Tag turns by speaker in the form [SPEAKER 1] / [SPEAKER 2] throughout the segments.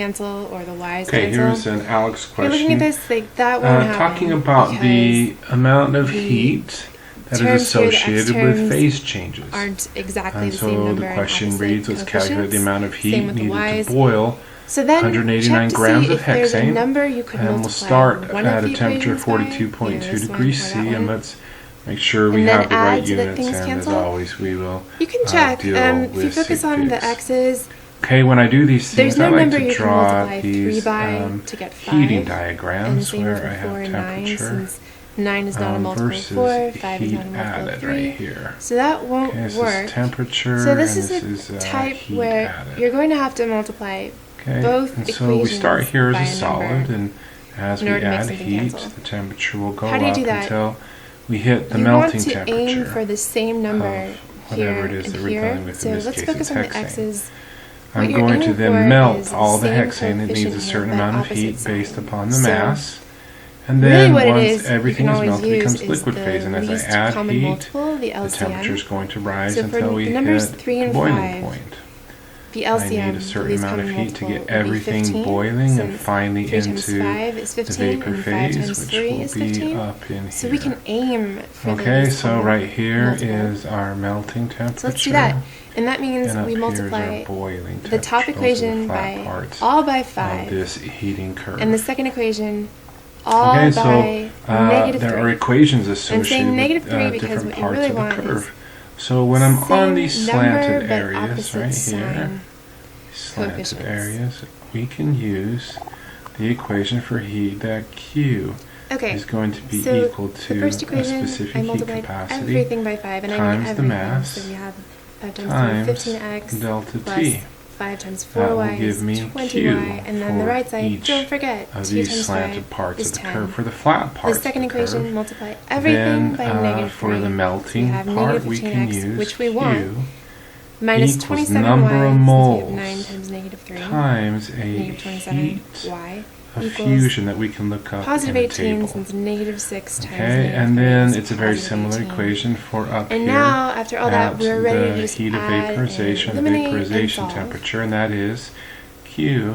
[SPEAKER 1] cancel or the y's
[SPEAKER 2] Okay,
[SPEAKER 1] cancel.
[SPEAKER 2] here's an Alex
[SPEAKER 1] If
[SPEAKER 2] question.
[SPEAKER 1] you're looking at this, like that won't happen.
[SPEAKER 2] Talking about the amount of heat that is associated with phase changes.
[SPEAKER 1] Aren't exactly
[SPEAKER 2] and
[SPEAKER 1] the same
[SPEAKER 2] so
[SPEAKER 1] number.
[SPEAKER 2] the question
[SPEAKER 1] and
[SPEAKER 2] reads, let's calculate the amount of heat needed to
[SPEAKER 1] y.
[SPEAKER 2] boil
[SPEAKER 1] So then
[SPEAKER 2] 189
[SPEAKER 1] check to
[SPEAKER 2] grams
[SPEAKER 1] see
[SPEAKER 2] of
[SPEAKER 1] if there's a
[SPEAKER 2] hexane,
[SPEAKER 1] number you could
[SPEAKER 2] and we'll
[SPEAKER 1] multiply
[SPEAKER 2] start
[SPEAKER 1] one of
[SPEAKER 2] at a
[SPEAKER 1] the
[SPEAKER 2] temperature
[SPEAKER 1] equations by,
[SPEAKER 2] 42.2 degrees C, and let's make sure we
[SPEAKER 1] and
[SPEAKER 2] have the
[SPEAKER 1] then
[SPEAKER 2] right
[SPEAKER 1] add so that
[SPEAKER 2] units,
[SPEAKER 1] things
[SPEAKER 2] and
[SPEAKER 1] cancel.
[SPEAKER 2] as always we will
[SPEAKER 1] You can check.
[SPEAKER 2] deal
[SPEAKER 1] If you
[SPEAKER 2] with
[SPEAKER 1] focus
[SPEAKER 2] sig
[SPEAKER 1] on the
[SPEAKER 2] figs.
[SPEAKER 1] x's,
[SPEAKER 2] Okay, when I do these
[SPEAKER 1] there's
[SPEAKER 2] things,
[SPEAKER 1] no
[SPEAKER 2] I like
[SPEAKER 1] number
[SPEAKER 2] to
[SPEAKER 1] you can
[SPEAKER 2] draw
[SPEAKER 1] multiply 3
[SPEAKER 2] these
[SPEAKER 1] by to get 5.
[SPEAKER 2] heating
[SPEAKER 1] And
[SPEAKER 2] diagrams
[SPEAKER 1] same
[SPEAKER 2] where
[SPEAKER 1] with
[SPEAKER 2] I have
[SPEAKER 1] 4 and 9,
[SPEAKER 2] temperature
[SPEAKER 1] since 9 is not a multiple of
[SPEAKER 2] versus
[SPEAKER 1] 4, 5 is
[SPEAKER 2] heat
[SPEAKER 1] not a multiple of
[SPEAKER 2] added
[SPEAKER 1] 3.
[SPEAKER 2] right here.
[SPEAKER 1] So that won't
[SPEAKER 2] Okay, this
[SPEAKER 1] work.
[SPEAKER 2] is temperature,
[SPEAKER 1] So this
[SPEAKER 2] and
[SPEAKER 1] is
[SPEAKER 2] this
[SPEAKER 1] a type
[SPEAKER 2] heat
[SPEAKER 1] where
[SPEAKER 2] added.
[SPEAKER 1] you're going to have to multiply
[SPEAKER 2] Okay,
[SPEAKER 1] both
[SPEAKER 2] and so we start
[SPEAKER 1] equations
[SPEAKER 2] here
[SPEAKER 1] by
[SPEAKER 2] as a
[SPEAKER 1] a number
[SPEAKER 2] solid, and as
[SPEAKER 1] in
[SPEAKER 2] we
[SPEAKER 1] order to make
[SPEAKER 2] add
[SPEAKER 1] something
[SPEAKER 2] heat,
[SPEAKER 1] cancel.
[SPEAKER 2] the temperature will go
[SPEAKER 1] How do you
[SPEAKER 2] up
[SPEAKER 1] do that?
[SPEAKER 2] until we hit the
[SPEAKER 1] you
[SPEAKER 2] melting
[SPEAKER 1] want to
[SPEAKER 2] temperature
[SPEAKER 1] aim for the same number
[SPEAKER 2] of
[SPEAKER 1] here
[SPEAKER 2] whatever it is
[SPEAKER 1] and
[SPEAKER 2] that we're
[SPEAKER 1] here.
[SPEAKER 2] dealing with.
[SPEAKER 1] So
[SPEAKER 2] In this
[SPEAKER 1] let's
[SPEAKER 2] case,
[SPEAKER 1] focus
[SPEAKER 2] it's
[SPEAKER 1] on the
[SPEAKER 2] hexane.
[SPEAKER 1] x's.
[SPEAKER 2] I'm
[SPEAKER 1] What you're
[SPEAKER 2] going to
[SPEAKER 1] aiming
[SPEAKER 2] then
[SPEAKER 1] for
[SPEAKER 2] melt
[SPEAKER 1] is
[SPEAKER 2] all the
[SPEAKER 1] same
[SPEAKER 2] hexane. It needs a
[SPEAKER 1] coefficient
[SPEAKER 2] certain
[SPEAKER 1] here, but
[SPEAKER 2] amount of heat
[SPEAKER 1] opposite
[SPEAKER 2] based
[SPEAKER 1] sign.
[SPEAKER 2] upon the
[SPEAKER 1] So
[SPEAKER 2] mass. And
[SPEAKER 1] really
[SPEAKER 2] then
[SPEAKER 1] what it
[SPEAKER 2] once
[SPEAKER 1] is,
[SPEAKER 2] everything
[SPEAKER 1] you
[SPEAKER 2] is
[SPEAKER 1] can always
[SPEAKER 2] melted, it becomes
[SPEAKER 1] use
[SPEAKER 2] liquid
[SPEAKER 1] is
[SPEAKER 2] phase. And
[SPEAKER 1] the
[SPEAKER 2] as I
[SPEAKER 1] least
[SPEAKER 2] add
[SPEAKER 1] common
[SPEAKER 2] heat,
[SPEAKER 1] multiple, the
[SPEAKER 2] the temperature is
[SPEAKER 1] LCM.
[SPEAKER 2] going to rise
[SPEAKER 1] So for
[SPEAKER 2] until we
[SPEAKER 1] the numbers
[SPEAKER 2] hit
[SPEAKER 1] 3 and
[SPEAKER 2] the boiling
[SPEAKER 1] 5,
[SPEAKER 2] point.
[SPEAKER 1] the
[SPEAKER 2] I
[SPEAKER 1] LCM,
[SPEAKER 2] need a
[SPEAKER 1] the
[SPEAKER 2] certain
[SPEAKER 1] least
[SPEAKER 2] amount of
[SPEAKER 1] common
[SPEAKER 2] heat to
[SPEAKER 1] multiple,
[SPEAKER 2] get
[SPEAKER 1] would be
[SPEAKER 2] everything
[SPEAKER 1] 15,
[SPEAKER 2] boiling and
[SPEAKER 1] since
[SPEAKER 2] finally
[SPEAKER 1] 3 times
[SPEAKER 2] into
[SPEAKER 1] 5 is
[SPEAKER 2] the
[SPEAKER 1] 15,
[SPEAKER 2] vapor
[SPEAKER 1] and 5
[SPEAKER 2] phase,
[SPEAKER 1] times
[SPEAKER 2] which
[SPEAKER 1] 3
[SPEAKER 2] will
[SPEAKER 1] is
[SPEAKER 2] be
[SPEAKER 1] 15.
[SPEAKER 2] up in
[SPEAKER 1] So
[SPEAKER 2] here.
[SPEAKER 1] we can aim for the
[SPEAKER 2] Okay,
[SPEAKER 1] least
[SPEAKER 2] so
[SPEAKER 1] common
[SPEAKER 2] right here
[SPEAKER 1] multiple.
[SPEAKER 2] is our melting temperature.
[SPEAKER 1] So let's do that. And that means
[SPEAKER 2] and up
[SPEAKER 1] we
[SPEAKER 2] here is our
[SPEAKER 1] multiply
[SPEAKER 2] boiling
[SPEAKER 1] the top
[SPEAKER 2] temperature. Those are the
[SPEAKER 1] equation
[SPEAKER 2] flat
[SPEAKER 1] by
[SPEAKER 2] parts
[SPEAKER 1] all by
[SPEAKER 2] of
[SPEAKER 1] 5,
[SPEAKER 2] this heating curve.
[SPEAKER 1] and the second equation all
[SPEAKER 2] Okay,
[SPEAKER 1] by
[SPEAKER 2] so
[SPEAKER 1] negative
[SPEAKER 2] there
[SPEAKER 1] 3.
[SPEAKER 2] are equations
[SPEAKER 1] I'm
[SPEAKER 2] associated
[SPEAKER 1] saying negative
[SPEAKER 2] with
[SPEAKER 1] 3 because
[SPEAKER 2] different
[SPEAKER 1] what you
[SPEAKER 2] parts
[SPEAKER 1] really
[SPEAKER 2] of the
[SPEAKER 1] want is
[SPEAKER 2] curve. So when I'm on
[SPEAKER 1] same
[SPEAKER 2] these
[SPEAKER 1] number,
[SPEAKER 2] slanted
[SPEAKER 1] but
[SPEAKER 2] areas
[SPEAKER 1] opposite
[SPEAKER 2] right
[SPEAKER 1] sign
[SPEAKER 2] here, slanted
[SPEAKER 1] coefficients.
[SPEAKER 2] areas, we can use the equation for heat that Q
[SPEAKER 1] Okay,
[SPEAKER 2] is going to be
[SPEAKER 1] so
[SPEAKER 2] equal
[SPEAKER 1] the
[SPEAKER 2] to
[SPEAKER 1] first
[SPEAKER 2] a
[SPEAKER 1] equation,
[SPEAKER 2] specific
[SPEAKER 1] I
[SPEAKER 2] heat
[SPEAKER 1] multiplied
[SPEAKER 2] capacity
[SPEAKER 1] everything by 5, and I mean
[SPEAKER 2] times the
[SPEAKER 1] everything.
[SPEAKER 2] mass
[SPEAKER 1] So we have 5
[SPEAKER 2] times
[SPEAKER 1] times 3, 15x
[SPEAKER 2] delta
[SPEAKER 1] plus
[SPEAKER 2] T.
[SPEAKER 1] 5 times
[SPEAKER 2] That will
[SPEAKER 1] 4y
[SPEAKER 2] give
[SPEAKER 1] is
[SPEAKER 2] me
[SPEAKER 1] 20y,
[SPEAKER 2] Q
[SPEAKER 1] and then the
[SPEAKER 2] for
[SPEAKER 1] right side,
[SPEAKER 2] each
[SPEAKER 1] don't forget,
[SPEAKER 2] of
[SPEAKER 1] 2
[SPEAKER 2] these
[SPEAKER 1] times
[SPEAKER 2] slanted
[SPEAKER 1] 5
[SPEAKER 2] parts
[SPEAKER 1] is
[SPEAKER 2] of the
[SPEAKER 1] 10.
[SPEAKER 2] curve. For the flat
[SPEAKER 1] The
[SPEAKER 2] parts
[SPEAKER 1] second
[SPEAKER 2] of the
[SPEAKER 1] equation,
[SPEAKER 2] curve,
[SPEAKER 1] multiply everything
[SPEAKER 2] then
[SPEAKER 1] by negative 3.
[SPEAKER 2] for the
[SPEAKER 1] So we
[SPEAKER 2] melting
[SPEAKER 1] have
[SPEAKER 2] part,
[SPEAKER 1] negative
[SPEAKER 2] we can
[SPEAKER 1] 15x,
[SPEAKER 2] use
[SPEAKER 1] which we
[SPEAKER 2] Q
[SPEAKER 1] want, minus
[SPEAKER 2] equals
[SPEAKER 1] 27y,
[SPEAKER 2] number of
[SPEAKER 1] so we have
[SPEAKER 2] moles
[SPEAKER 1] 9 times negative 3,
[SPEAKER 2] times a
[SPEAKER 1] negative
[SPEAKER 2] heat
[SPEAKER 1] 27y
[SPEAKER 2] of
[SPEAKER 1] equals
[SPEAKER 2] fusion that we can look up
[SPEAKER 1] positive
[SPEAKER 2] in a
[SPEAKER 1] 18,
[SPEAKER 2] table.
[SPEAKER 1] since negative 6 times
[SPEAKER 2] Okay,
[SPEAKER 1] negative
[SPEAKER 2] and
[SPEAKER 1] 3
[SPEAKER 2] then
[SPEAKER 1] is
[SPEAKER 2] it's a very
[SPEAKER 1] positive
[SPEAKER 2] similar
[SPEAKER 1] 18.
[SPEAKER 2] equation for up
[SPEAKER 1] And
[SPEAKER 2] here
[SPEAKER 1] now, after all that,
[SPEAKER 2] at
[SPEAKER 1] we're ready to
[SPEAKER 2] the
[SPEAKER 1] just
[SPEAKER 2] heat of
[SPEAKER 1] add
[SPEAKER 2] vaporization,
[SPEAKER 1] and
[SPEAKER 2] the
[SPEAKER 1] eliminate
[SPEAKER 2] vaporization
[SPEAKER 1] and solve.
[SPEAKER 2] temperature, and that is Q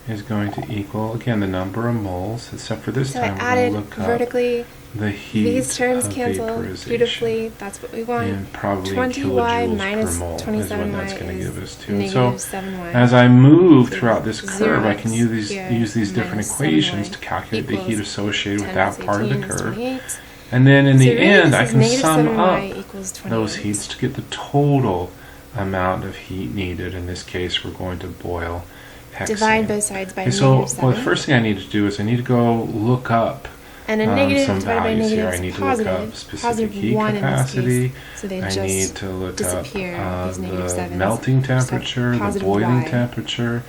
[SPEAKER 2] is going to equal, again, the number of moles, except for this
[SPEAKER 1] So I
[SPEAKER 2] time we're going
[SPEAKER 1] added
[SPEAKER 2] to look up
[SPEAKER 1] vertically.
[SPEAKER 2] the heat
[SPEAKER 1] These terms
[SPEAKER 2] of
[SPEAKER 1] cancel
[SPEAKER 2] vaporization.
[SPEAKER 1] beautifully. That's what we want.
[SPEAKER 2] And probably in
[SPEAKER 1] 20y
[SPEAKER 2] kilojoules
[SPEAKER 1] minus
[SPEAKER 2] per mole is
[SPEAKER 1] 27y
[SPEAKER 2] what that's going to give us too. And
[SPEAKER 1] negative
[SPEAKER 2] so
[SPEAKER 1] 7y.
[SPEAKER 2] as I move
[SPEAKER 1] So
[SPEAKER 2] throughout this curve, I can
[SPEAKER 1] 0x
[SPEAKER 2] use
[SPEAKER 1] here
[SPEAKER 2] these different
[SPEAKER 1] minus
[SPEAKER 2] equations
[SPEAKER 1] 7y
[SPEAKER 2] to calculate the heat
[SPEAKER 1] equals
[SPEAKER 2] associated with
[SPEAKER 1] 10
[SPEAKER 2] that
[SPEAKER 1] plus
[SPEAKER 2] part of the
[SPEAKER 1] 18 is
[SPEAKER 2] curve.
[SPEAKER 1] 28.
[SPEAKER 2] And then in
[SPEAKER 1] So
[SPEAKER 2] the
[SPEAKER 1] really
[SPEAKER 2] end,
[SPEAKER 1] this
[SPEAKER 2] I
[SPEAKER 1] is
[SPEAKER 2] can
[SPEAKER 1] negative
[SPEAKER 2] sum
[SPEAKER 1] 7y
[SPEAKER 2] up
[SPEAKER 1] equals 28.
[SPEAKER 2] those heats to get the total amount of heat needed. In this case, we're going to boil hexane.
[SPEAKER 1] Divide both sides by
[SPEAKER 2] Okay, so
[SPEAKER 1] negative 7.
[SPEAKER 2] the first thing I need to do is I need to go look up
[SPEAKER 1] and a negative
[SPEAKER 2] some
[SPEAKER 1] divided by
[SPEAKER 2] values
[SPEAKER 1] negative
[SPEAKER 2] here. I
[SPEAKER 1] is
[SPEAKER 2] need to look up
[SPEAKER 1] positive.
[SPEAKER 2] specific
[SPEAKER 1] Positive
[SPEAKER 2] heat
[SPEAKER 1] 1
[SPEAKER 2] capacity.
[SPEAKER 1] in this case. So they
[SPEAKER 2] I
[SPEAKER 1] just
[SPEAKER 2] need to look up
[SPEAKER 1] disappear, these negative
[SPEAKER 2] the
[SPEAKER 1] 7s.
[SPEAKER 2] melting temperature, the
[SPEAKER 1] positive
[SPEAKER 2] boiling
[SPEAKER 1] y.
[SPEAKER 2] temperature,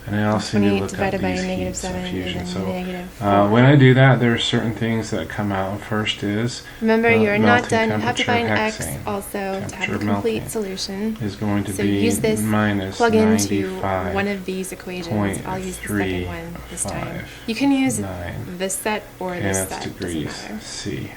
[SPEAKER 2] and I also need to
[SPEAKER 1] 28
[SPEAKER 2] look up
[SPEAKER 1] divided by
[SPEAKER 2] these
[SPEAKER 1] negative
[SPEAKER 2] heats of
[SPEAKER 1] 7
[SPEAKER 2] fusion.
[SPEAKER 1] is a
[SPEAKER 2] So
[SPEAKER 1] negative 4.
[SPEAKER 2] when I do that, there are certain things that come out. First is
[SPEAKER 1] Remember, you're not
[SPEAKER 2] melting
[SPEAKER 1] done. You have to
[SPEAKER 2] temperature
[SPEAKER 1] find x
[SPEAKER 2] hexane.
[SPEAKER 1] also to have
[SPEAKER 2] Temperature
[SPEAKER 1] a complete
[SPEAKER 2] melting
[SPEAKER 1] solution.
[SPEAKER 2] is going to
[SPEAKER 1] So
[SPEAKER 2] be
[SPEAKER 1] use this,
[SPEAKER 2] minus
[SPEAKER 1] plug into
[SPEAKER 2] 95.
[SPEAKER 1] one of these equations. I'll use the second one this time. You can use the set or
[SPEAKER 2] and
[SPEAKER 1] the
[SPEAKER 2] that's
[SPEAKER 1] set.
[SPEAKER 2] degrees
[SPEAKER 1] Doesn't matter.
[SPEAKER 2] C.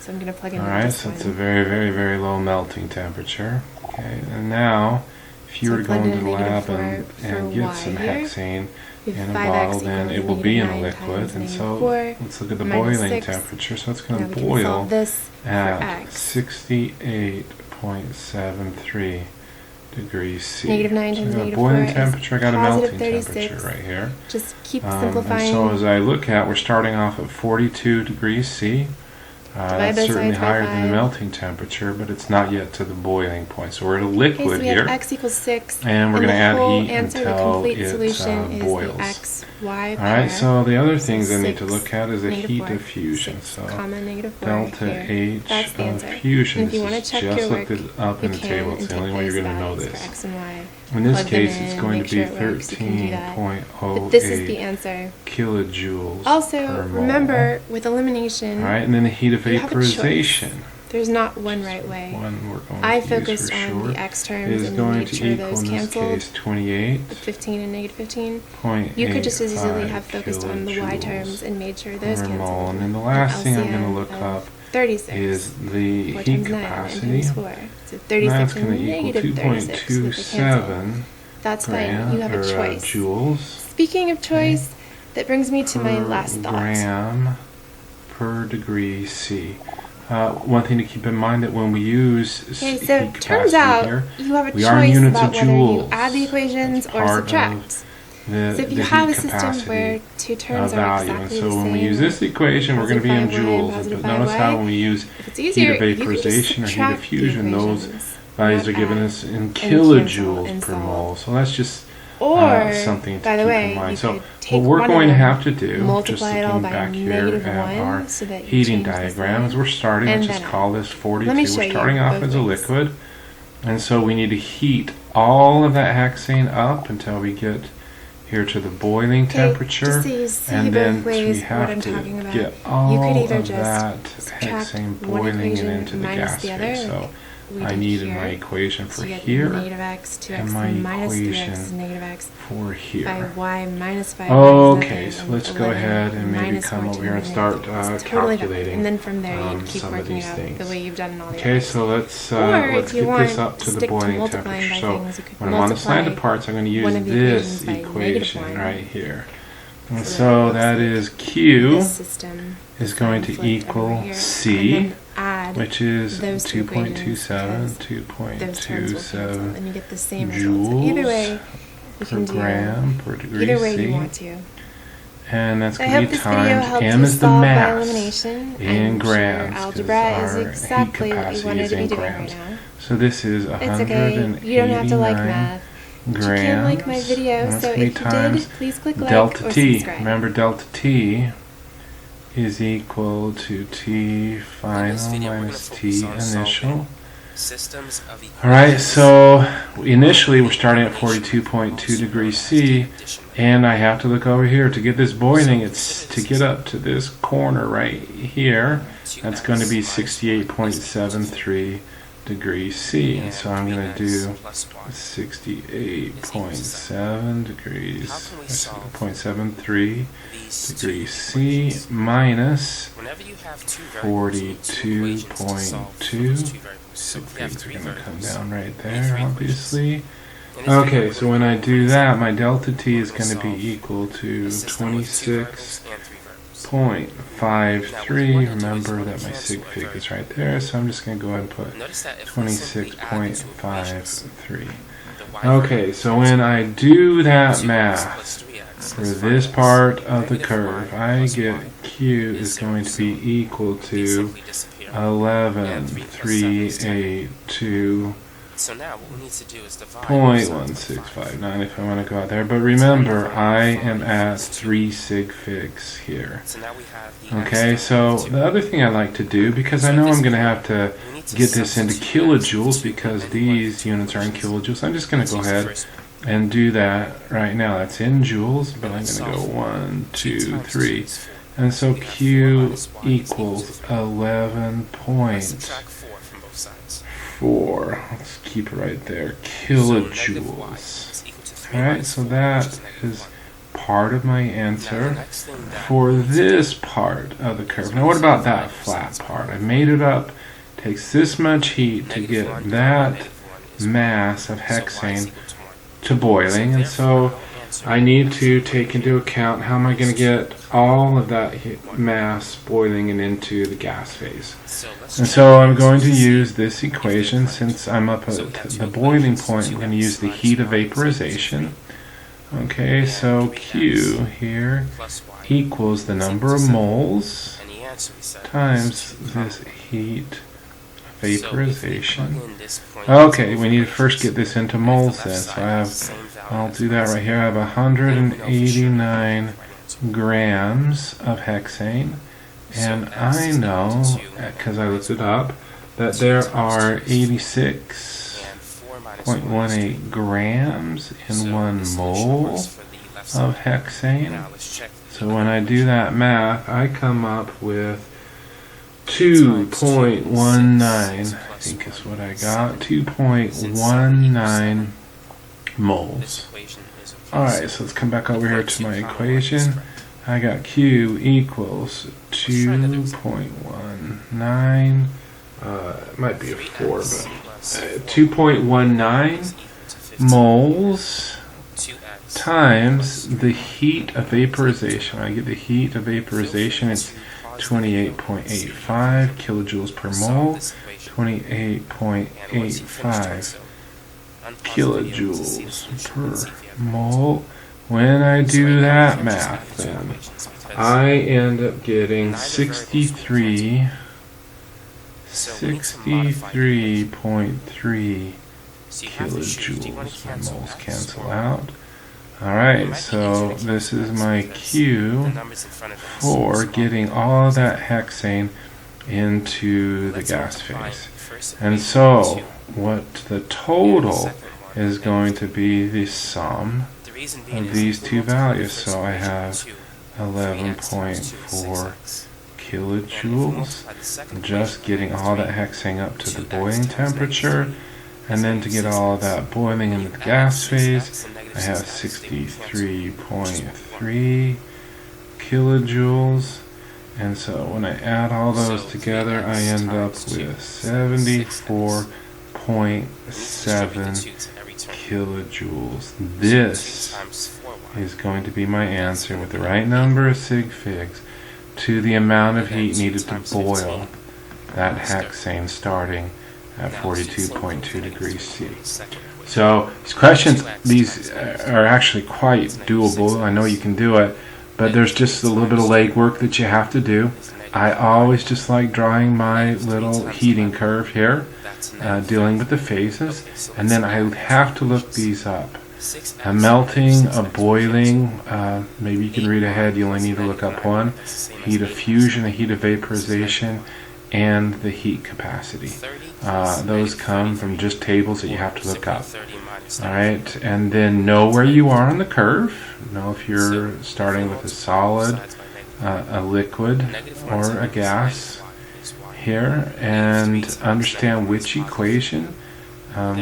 [SPEAKER 1] So I'm going to plug in
[SPEAKER 2] Alright,
[SPEAKER 1] this
[SPEAKER 2] so
[SPEAKER 1] one.
[SPEAKER 2] it's a very, very, very low melting temperature. Okay, and now if you
[SPEAKER 1] So
[SPEAKER 2] were to go
[SPEAKER 1] plug in
[SPEAKER 2] into the
[SPEAKER 1] a
[SPEAKER 2] lab
[SPEAKER 1] negative 4
[SPEAKER 2] and
[SPEAKER 1] for
[SPEAKER 2] get
[SPEAKER 1] y
[SPEAKER 2] some
[SPEAKER 1] here.
[SPEAKER 2] hexane
[SPEAKER 1] We have
[SPEAKER 2] in a
[SPEAKER 1] 5x
[SPEAKER 2] bottle, then
[SPEAKER 1] equals
[SPEAKER 2] it will be in a
[SPEAKER 1] negative 9
[SPEAKER 2] liquid.
[SPEAKER 1] times
[SPEAKER 2] And
[SPEAKER 1] negative
[SPEAKER 2] so
[SPEAKER 1] 4
[SPEAKER 2] let's look at the
[SPEAKER 1] minus
[SPEAKER 2] boiling
[SPEAKER 1] 6.
[SPEAKER 2] temperature. So it's
[SPEAKER 1] Now
[SPEAKER 2] going
[SPEAKER 1] we
[SPEAKER 2] to
[SPEAKER 1] can
[SPEAKER 2] boil
[SPEAKER 1] solve this for
[SPEAKER 2] at
[SPEAKER 1] x.
[SPEAKER 2] 68.73 degrees C.
[SPEAKER 1] Negative 9
[SPEAKER 2] so
[SPEAKER 1] times
[SPEAKER 2] I got a
[SPEAKER 1] negative
[SPEAKER 2] boiling
[SPEAKER 1] 4 is
[SPEAKER 2] temperature, I got a
[SPEAKER 1] positive
[SPEAKER 2] melting
[SPEAKER 1] 36.
[SPEAKER 2] temperature right here.
[SPEAKER 1] Just keep
[SPEAKER 2] And
[SPEAKER 1] simplifying.
[SPEAKER 2] so as I look at, we're starting off at 42 degrees C. That's
[SPEAKER 1] both
[SPEAKER 2] certainly
[SPEAKER 1] sides by
[SPEAKER 2] higher than the
[SPEAKER 1] 5.
[SPEAKER 2] melting temperature, but it's not yet to the boiling point. So we're at a
[SPEAKER 1] Okay,
[SPEAKER 2] liquid
[SPEAKER 1] so we
[SPEAKER 2] here,
[SPEAKER 1] have x equals 6.
[SPEAKER 2] and we're going to add
[SPEAKER 1] the whole
[SPEAKER 2] heat
[SPEAKER 1] answer, the
[SPEAKER 2] until
[SPEAKER 1] complete
[SPEAKER 2] it
[SPEAKER 1] solution is
[SPEAKER 2] boils.
[SPEAKER 1] the x, y
[SPEAKER 2] All right, so the other things I need to
[SPEAKER 1] 6,
[SPEAKER 2] look at is a
[SPEAKER 1] negative
[SPEAKER 2] heat
[SPEAKER 1] 4,
[SPEAKER 2] diffusion.
[SPEAKER 1] 6,
[SPEAKER 2] So
[SPEAKER 1] comma, negative 4
[SPEAKER 2] delta
[SPEAKER 1] here.
[SPEAKER 2] H
[SPEAKER 1] That's the
[SPEAKER 2] of
[SPEAKER 1] answer.
[SPEAKER 2] fusion.
[SPEAKER 1] And if you
[SPEAKER 2] This
[SPEAKER 1] want
[SPEAKER 2] is
[SPEAKER 1] to check
[SPEAKER 2] just
[SPEAKER 1] your work,
[SPEAKER 2] looked it up in
[SPEAKER 1] you
[SPEAKER 2] the
[SPEAKER 1] can
[SPEAKER 2] table. It's
[SPEAKER 1] and
[SPEAKER 2] the
[SPEAKER 1] take
[SPEAKER 2] only way you're
[SPEAKER 1] those
[SPEAKER 2] going to know
[SPEAKER 1] values
[SPEAKER 2] this.
[SPEAKER 1] for x and y.
[SPEAKER 2] In this
[SPEAKER 1] Plug them
[SPEAKER 2] case, it's
[SPEAKER 1] in,
[SPEAKER 2] going
[SPEAKER 1] make
[SPEAKER 2] to be
[SPEAKER 1] sure it works. You can do that.
[SPEAKER 2] 13.08
[SPEAKER 1] But this is the answer.
[SPEAKER 2] kilojoules
[SPEAKER 1] Also,
[SPEAKER 2] per mole.
[SPEAKER 1] remember, with elimination,
[SPEAKER 2] All right, and then the heat of
[SPEAKER 1] you have a choice.
[SPEAKER 2] vaporization.
[SPEAKER 1] There's not one right way.
[SPEAKER 2] One we're going
[SPEAKER 1] I
[SPEAKER 2] to use
[SPEAKER 1] focused
[SPEAKER 2] for
[SPEAKER 1] on
[SPEAKER 2] sure
[SPEAKER 1] the x terms
[SPEAKER 2] is
[SPEAKER 1] and
[SPEAKER 2] going
[SPEAKER 1] made
[SPEAKER 2] to
[SPEAKER 1] sure
[SPEAKER 2] equal
[SPEAKER 1] those
[SPEAKER 2] in this
[SPEAKER 1] canceled.
[SPEAKER 2] case 28.
[SPEAKER 1] 15 and negative 15. You could just as easily have focused on the y terms and made sure those
[SPEAKER 2] per mole.
[SPEAKER 1] canceled.
[SPEAKER 2] And then the last thing I'm
[SPEAKER 1] LCM
[SPEAKER 2] going to look
[SPEAKER 1] of
[SPEAKER 2] up
[SPEAKER 1] 36
[SPEAKER 2] is the
[SPEAKER 1] 4
[SPEAKER 2] heat
[SPEAKER 1] times 9
[SPEAKER 2] capacity.
[SPEAKER 1] and times 4. So
[SPEAKER 2] And
[SPEAKER 1] 36
[SPEAKER 2] that's
[SPEAKER 1] and
[SPEAKER 2] going to equal
[SPEAKER 1] negative 36 with the cancel.
[SPEAKER 2] 2.27
[SPEAKER 1] That's fine. You have a choice.
[SPEAKER 2] joules
[SPEAKER 1] speaking of choice, that brings me to my last thought.
[SPEAKER 2] Gram per degree C. One thing to keep in mind that when we use
[SPEAKER 1] Okay,
[SPEAKER 2] heat
[SPEAKER 1] so it
[SPEAKER 2] capacity
[SPEAKER 1] turns out
[SPEAKER 2] here,
[SPEAKER 1] you have a
[SPEAKER 2] we are in
[SPEAKER 1] choice
[SPEAKER 2] units
[SPEAKER 1] about
[SPEAKER 2] of
[SPEAKER 1] whether you
[SPEAKER 2] joules.
[SPEAKER 1] add the equations or
[SPEAKER 2] Part
[SPEAKER 1] subtract.
[SPEAKER 2] the,
[SPEAKER 1] So if you
[SPEAKER 2] the
[SPEAKER 1] have a
[SPEAKER 2] heat
[SPEAKER 1] system
[SPEAKER 2] capacity
[SPEAKER 1] where two terms are
[SPEAKER 2] value.
[SPEAKER 1] exactly
[SPEAKER 2] And so
[SPEAKER 1] the
[SPEAKER 2] when
[SPEAKER 1] same,
[SPEAKER 2] we use this equation, we're going to be in
[SPEAKER 1] positive 5y and
[SPEAKER 2] joules.
[SPEAKER 1] positive
[SPEAKER 2] But notice how
[SPEAKER 1] 5y,
[SPEAKER 2] when we use
[SPEAKER 1] if it's
[SPEAKER 2] heat
[SPEAKER 1] easier,
[SPEAKER 2] of
[SPEAKER 1] you can just
[SPEAKER 2] vaporization or heat of
[SPEAKER 1] subtract the
[SPEAKER 2] fusion, those
[SPEAKER 1] equations,
[SPEAKER 2] values are
[SPEAKER 1] not
[SPEAKER 2] given
[SPEAKER 1] add,
[SPEAKER 2] us in
[SPEAKER 1] and cancel
[SPEAKER 2] kilojoules
[SPEAKER 1] and
[SPEAKER 2] per
[SPEAKER 1] solve.
[SPEAKER 2] mole. So that's just
[SPEAKER 1] Or,
[SPEAKER 2] something to
[SPEAKER 1] by the
[SPEAKER 2] keep
[SPEAKER 1] way,
[SPEAKER 2] in mind.
[SPEAKER 1] you
[SPEAKER 2] So
[SPEAKER 1] could take
[SPEAKER 2] what we're
[SPEAKER 1] one
[SPEAKER 2] going to
[SPEAKER 1] of them,
[SPEAKER 2] have to do, just
[SPEAKER 1] multiply it all
[SPEAKER 2] looking
[SPEAKER 1] by
[SPEAKER 2] back here
[SPEAKER 1] negative
[SPEAKER 2] at
[SPEAKER 1] 1
[SPEAKER 2] our
[SPEAKER 1] so that you
[SPEAKER 2] heating
[SPEAKER 1] change the
[SPEAKER 2] diagram, as
[SPEAKER 1] sign,
[SPEAKER 2] we're starting,
[SPEAKER 1] and
[SPEAKER 2] let's just
[SPEAKER 1] then
[SPEAKER 2] call
[SPEAKER 1] add.
[SPEAKER 2] this 42.
[SPEAKER 1] Let me show
[SPEAKER 2] We're
[SPEAKER 1] you
[SPEAKER 2] starting off
[SPEAKER 1] both
[SPEAKER 2] as a
[SPEAKER 1] ways.
[SPEAKER 2] liquid, and so we need to heat all of that hexane up until we get here to the boiling temperature,
[SPEAKER 1] just so you see
[SPEAKER 2] and
[SPEAKER 1] both
[SPEAKER 2] then
[SPEAKER 1] ways
[SPEAKER 2] we
[SPEAKER 1] what
[SPEAKER 2] have
[SPEAKER 1] I'm
[SPEAKER 2] to
[SPEAKER 1] talking about.
[SPEAKER 2] get
[SPEAKER 1] You
[SPEAKER 2] all
[SPEAKER 1] could either
[SPEAKER 2] of
[SPEAKER 1] just
[SPEAKER 2] that
[SPEAKER 1] subtract
[SPEAKER 2] hexane
[SPEAKER 1] one
[SPEAKER 2] boiling and
[SPEAKER 1] equation
[SPEAKER 2] into the
[SPEAKER 1] minus
[SPEAKER 2] gas
[SPEAKER 1] the other,
[SPEAKER 2] phase. So
[SPEAKER 1] like we
[SPEAKER 2] I
[SPEAKER 1] did
[SPEAKER 2] need in
[SPEAKER 1] here.
[SPEAKER 2] my equation for
[SPEAKER 1] So you get
[SPEAKER 2] here
[SPEAKER 1] negative x, 2x
[SPEAKER 2] and my
[SPEAKER 1] minus 3x
[SPEAKER 2] equation
[SPEAKER 1] is negative x,
[SPEAKER 2] for here.
[SPEAKER 1] 5y minus 5y
[SPEAKER 2] Okay,
[SPEAKER 1] is
[SPEAKER 2] so
[SPEAKER 1] nothing,
[SPEAKER 2] let's
[SPEAKER 1] and
[SPEAKER 2] go
[SPEAKER 1] 11
[SPEAKER 2] ahead and maybe
[SPEAKER 1] minus
[SPEAKER 2] come over
[SPEAKER 1] 14
[SPEAKER 2] here and
[SPEAKER 1] is
[SPEAKER 2] start
[SPEAKER 1] negative. It's totally fine.
[SPEAKER 2] calculating
[SPEAKER 1] And then from there you keep
[SPEAKER 2] some of
[SPEAKER 1] working
[SPEAKER 2] these
[SPEAKER 1] it out
[SPEAKER 2] things.
[SPEAKER 1] the way you've done in all the
[SPEAKER 2] Okay,
[SPEAKER 1] others.
[SPEAKER 2] so let's
[SPEAKER 1] Or
[SPEAKER 2] let's
[SPEAKER 1] if you
[SPEAKER 2] get
[SPEAKER 1] want
[SPEAKER 2] this up to the
[SPEAKER 1] stick to
[SPEAKER 2] boiling
[SPEAKER 1] multiplying
[SPEAKER 2] temperature.
[SPEAKER 1] by
[SPEAKER 2] So
[SPEAKER 1] things, you could
[SPEAKER 2] when I'm on the
[SPEAKER 1] multiply
[SPEAKER 2] slanted parts, I'm going to
[SPEAKER 1] one
[SPEAKER 2] use
[SPEAKER 1] of the
[SPEAKER 2] this
[SPEAKER 1] equations by
[SPEAKER 2] equation
[SPEAKER 1] -1.
[SPEAKER 2] right here. And
[SPEAKER 1] So
[SPEAKER 2] so
[SPEAKER 1] that
[SPEAKER 2] that
[SPEAKER 1] looks
[SPEAKER 2] is Q
[SPEAKER 1] This system
[SPEAKER 2] is going to
[SPEAKER 1] flipped over
[SPEAKER 2] equal
[SPEAKER 1] here,
[SPEAKER 2] C,
[SPEAKER 1] and then add
[SPEAKER 2] which is
[SPEAKER 1] those two equations
[SPEAKER 2] 2.27,
[SPEAKER 1] because those terms will cancel,
[SPEAKER 2] 2.27
[SPEAKER 1] and you get the same result. So either way, you
[SPEAKER 2] per
[SPEAKER 1] can do
[SPEAKER 2] gram per degree
[SPEAKER 1] either way
[SPEAKER 2] C.
[SPEAKER 1] you want to.
[SPEAKER 2] And that's
[SPEAKER 1] I
[SPEAKER 2] going to
[SPEAKER 1] hope
[SPEAKER 2] be
[SPEAKER 1] this video
[SPEAKER 2] times
[SPEAKER 1] helped
[SPEAKER 2] M
[SPEAKER 1] you
[SPEAKER 2] is the
[SPEAKER 1] solve by
[SPEAKER 2] mass
[SPEAKER 1] elimination.
[SPEAKER 2] in
[SPEAKER 1] I'm
[SPEAKER 2] grams,
[SPEAKER 1] sure
[SPEAKER 2] 'cause
[SPEAKER 1] algebra is
[SPEAKER 2] our
[SPEAKER 1] exactly
[SPEAKER 2] heat
[SPEAKER 1] what you
[SPEAKER 2] capacity
[SPEAKER 1] wanted
[SPEAKER 2] is
[SPEAKER 1] to be
[SPEAKER 2] in
[SPEAKER 1] doing right
[SPEAKER 2] grams.
[SPEAKER 1] now.
[SPEAKER 2] So this is
[SPEAKER 1] It's okay. You don't have to like
[SPEAKER 2] 189
[SPEAKER 1] math. But you
[SPEAKER 2] grams.
[SPEAKER 1] can like my video,
[SPEAKER 2] And that's
[SPEAKER 1] so
[SPEAKER 2] gonna be
[SPEAKER 1] if you
[SPEAKER 2] times
[SPEAKER 1] did, please click like
[SPEAKER 2] delta
[SPEAKER 1] or
[SPEAKER 2] T.
[SPEAKER 1] subscribe.
[SPEAKER 2] Remember, delta T is equal to T final minus T initial.
[SPEAKER 3] Systems of
[SPEAKER 2] Alright, so initially we're starting at 42.2 degrees C, and I have to look over here to get this boiling. It's to get up to this corner right here. That's going to be 68.73 degrees C. And so I'm going to do 68.7 degrees, 0.73 degrees C minus
[SPEAKER 3] whenever you have two variables,
[SPEAKER 2] 42.2.
[SPEAKER 3] so we have
[SPEAKER 2] Things are
[SPEAKER 3] three
[SPEAKER 2] going to come
[SPEAKER 3] variables.
[SPEAKER 2] down right there, obviously. Okay, so when I do that, my delta T is going to be equal to 26.53. Remember that my sig fig is right there, so I'm just going to go ahead and put 26.53. Okay, so when I do that math for this part of the curve, I get Q is going to be equal to 11,382.
[SPEAKER 3] So now what we need to do is divide
[SPEAKER 2] 0.1659 if I want to go out there. But remember, I am at 3 sig figs here.
[SPEAKER 3] So now we have the
[SPEAKER 2] Okay, so the other thing I like to do, because I know I'm going to have to get this into kilojoules because these units are in kilojoules, I'm just going to go ahead and do that right now. That's in joules, but I'm going to go 1, 2, 3. And so Q equals 11.4. Let's keep it right there. Kilojoules. Alright, so that is part of my answer for this part of the curve. Now what about that flat part? I made it up. Takes this much heat to get that mass of hexane to boiling, and so I need to take into account how am I going to get all of that mass boiling and into the gas phase. And so I'm going to use this equation. Since I'm up at the boiling point, I'm going to use the heat of vaporization. Okay, so Q here equals the number of moles times this heat vaporization. Okay, we need to first get this into moles then. So I'll do that right here. I have 189 grams of hexane. And I know, because I looked it up, that there are 86.18 grams in 1 mole of hexane. So when I do that math, I come up with 2.19, I think is what I got, 2.19 moles. Alright, so let's come back over here to my equation. I got Q equals 2.19, it might be a 4, but 2.19 moles times the heat of vaporization. When I get the heat of vaporization, it's 28.85 kilojoules per mole. 28.85 kilojoules per mole. When I do that math, then I end up getting 63.3 kilojoules. My moles cancel out. Alright, so this is my cue for getting all of that hexane into the gas phase. And so, what the total is going to be the sum of these two values. So I have 11.4 kilojoules, just getting all that hexane up to the boiling temperature. And then to get all of that boiling into the gas phase, I have 63.3 kilojoules. And so when I add all those together, I end up with 74.7 kilojoules. This is going to be my answer with the right number of sig figs to the amount of heat needed to boil that hexane starting at 42.2 degrees C. So these questions, these are actually quite doable. I know you can do it, but there's just a little bit of legwork that you have to do. I always just like drawing my little heating curve here, dealing with the phases, and then I have to look these up. A melting, a boiling, maybe you can read ahead, you only need to look up one. Heat of fusion, a heat of vaporization, and the heat capacity. Those come from just tables that you have to look up. Alright, and then know where you are on the curve. Know if you're starting with a solid, a liquid, or a gas here, and understand which equation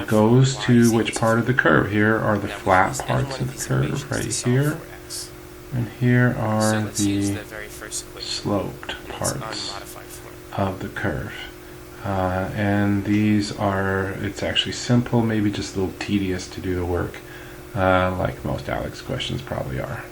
[SPEAKER 2] goes to which part of the curve. Here are the flat parts of the curve, right here, and here are the sloped parts of the curve. And these are, it's actually simple, maybe just a little tedious to do the work, like most ALEKS questions probably are.